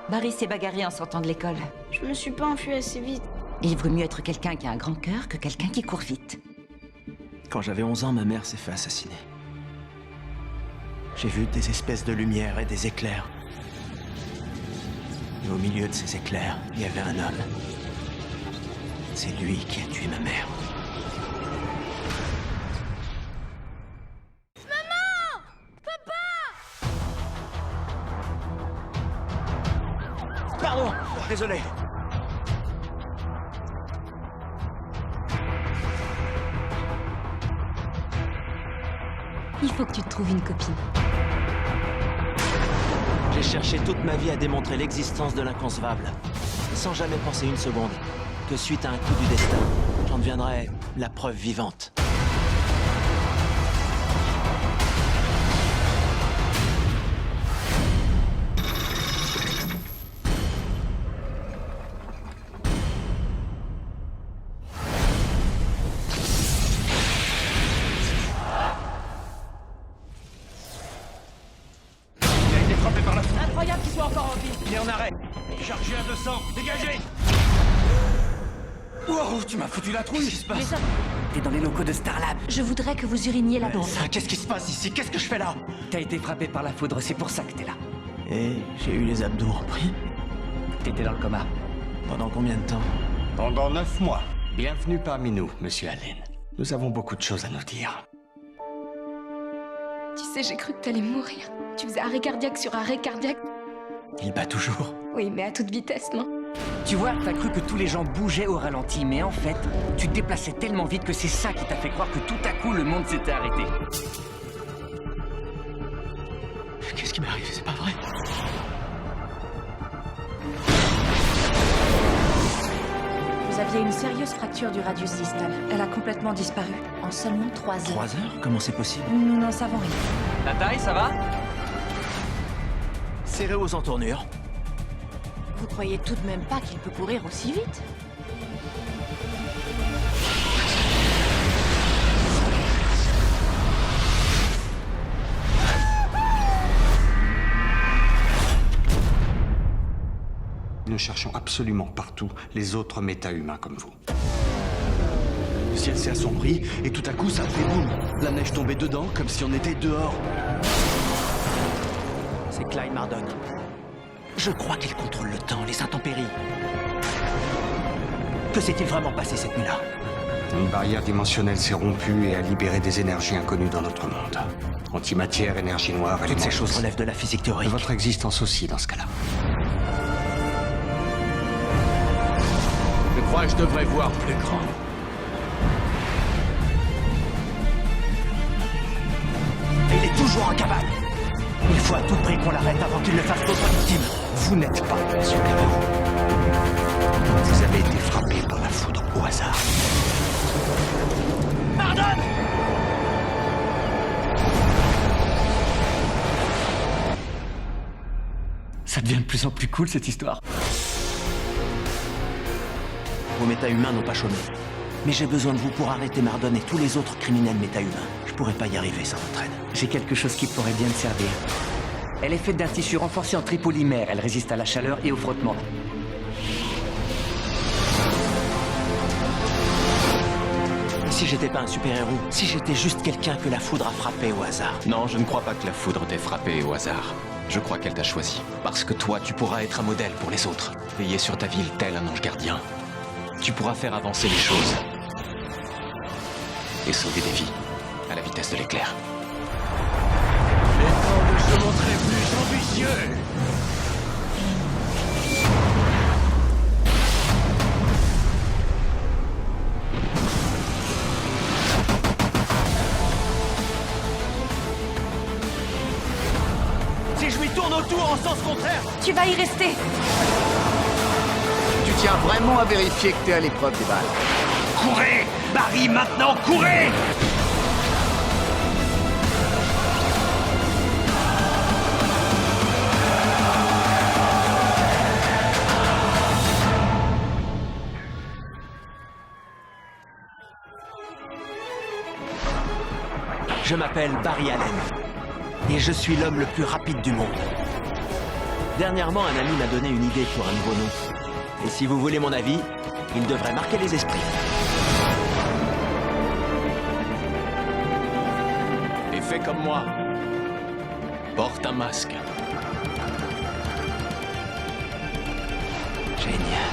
Barry s'est bagarré en sortant de l'école. Je me suis pas enfui assez vite. Il vaut mieux être quelqu'un qui a un grand cœur que quelqu'un qui court vite. Quand j'avais 11 ans, ma mère s'est fait assassiner. J'ai vu des espèces de lumière et des éclairs. Et au milieu de ces éclairs, il y avait un homme. C'est lui qui a tué ma mère. Maman! Papa! Pardon, désolé. Il faut que tu te trouves une copine. J'ai cherché toute ma vie à démontrer l'existence de l'inconcevable, sans jamais penser une seconde que suite à un coup du destin, j'en deviendrais la preuve vivante. Incroyable qu'il soit encore en vie. Il est en arrêt. Chargé à 200, dégagez. Wow, tu m'as foutu la trouille. Qu'est-ce qui se passe? T'es dans les locaux de Starlab. Je voudrais que vous uriniez là-dedans. Ça, qu'est-ce qui se passe ici? Qu'est-ce que je fais là? T'as été frappé par la foudre, c'est pour ça que t'es là. Et j'ai eu les abdos repris. T'étais dans le coma. Pendant combien de temps? Pendant 9 mois. Bienvenue parmi nous, Monsieur Allen. Nous avons beaucoup de choses à nous dire. Tu sais, j'ai cru que t'allais mourir. Tu faisais arrêt cardiaque sur arrêt cardiaque. Il bat toujours. Oui, mais à toute vitesse, non? Tu vois, t'as cru que tous les gens bougeaient au ralenti, mais en fait, tu te déplaçais tellement vite que c'est ça qui t'a fait croire que tout à coup, le monde s'était arrêté. Qu'est-ce qui m'arrive? C'est pas vrai. Vous aviez une sérieuse fracture du radius distal. Elle a complètement disparu en seulement 3 heures. 3 heures? Comment c'est possible? Nous n'en savons rien. La taille, ça va? Serré aux entournures. Vous croyez tout de même pas qu'il peut courir aussi vite? Nous cherchons absolument partout les autres méta-humains comme vous. Le ciel s'est assombri et tout à coup ça a fait boum. La neige tombait dedans comme si on était dehors. C'est Clyde Mardon. Je crois qu'il contrôle le temps, les intempéries. Que s'est-il vraiment passé cette nuit-là? Une barrière dimensionnelle s'est rompue et a libéré des énergies inconnues dans notre monde. Antimatière, énergie noire, Toutes éléments ces choses X. relèvent de la physique théorique. Votre existence aussi dans ce cas-là. Je crois que je devrais voir plus grand. Il est toujours en cavale. Il faut à tout prix qu'on l'arrête avant qu'il ne fasse d'autres victimes. Vous n'êtes pas Monsieur Cavero. Vous avez été frappé par la foudre au hasard. Mardon! Ça devient de plus en plus cool, cette histoire. Vos méta-humains n'ont pas chômé. Mais j'ai besoin de vous pour arrêter Mardon et tous les autres criminels méta-humains. Je pourrais pas y arriver sans votre aide. J'ai quelque chose qui pourrait bien te servir. Elle est faite d'un tissu renforcé en tripolymère. Elle résiste à la chaleur et au frottement. Et si j'étais pas un super-héros? Si j'étais juste quelqu'un que la foudre a frappé au hasard? Non, je ne crois pas que la foudre t'ait frappé au hasard. Je crois qu'elle t'a choisi. Parce que toi, tu pourras être un modèle pour les autres. Veiller sur ta ville tel un ange gardien. Tu pourras faire avancer les choses. Et sauver des vies. À la vitesse de l'éclair. Les temps de se montrer plus ambitieux. Si je lui tourne autour en sens contraire, Tu vas y rester! Tu tiens vraiment à vérifier que t'es à l'épreuve des balles. courez! Barry, maintenant, courez! Je m'appelle Barry Allen. Et je suis l'homme le plus rapide du monde. Dernièrement, un ami m'a donné une idée pour un nouveau nom. Et si vous voulez mon avis, il devrait marquer les esprits. Et fais comme moi. Porte un masque. Génial.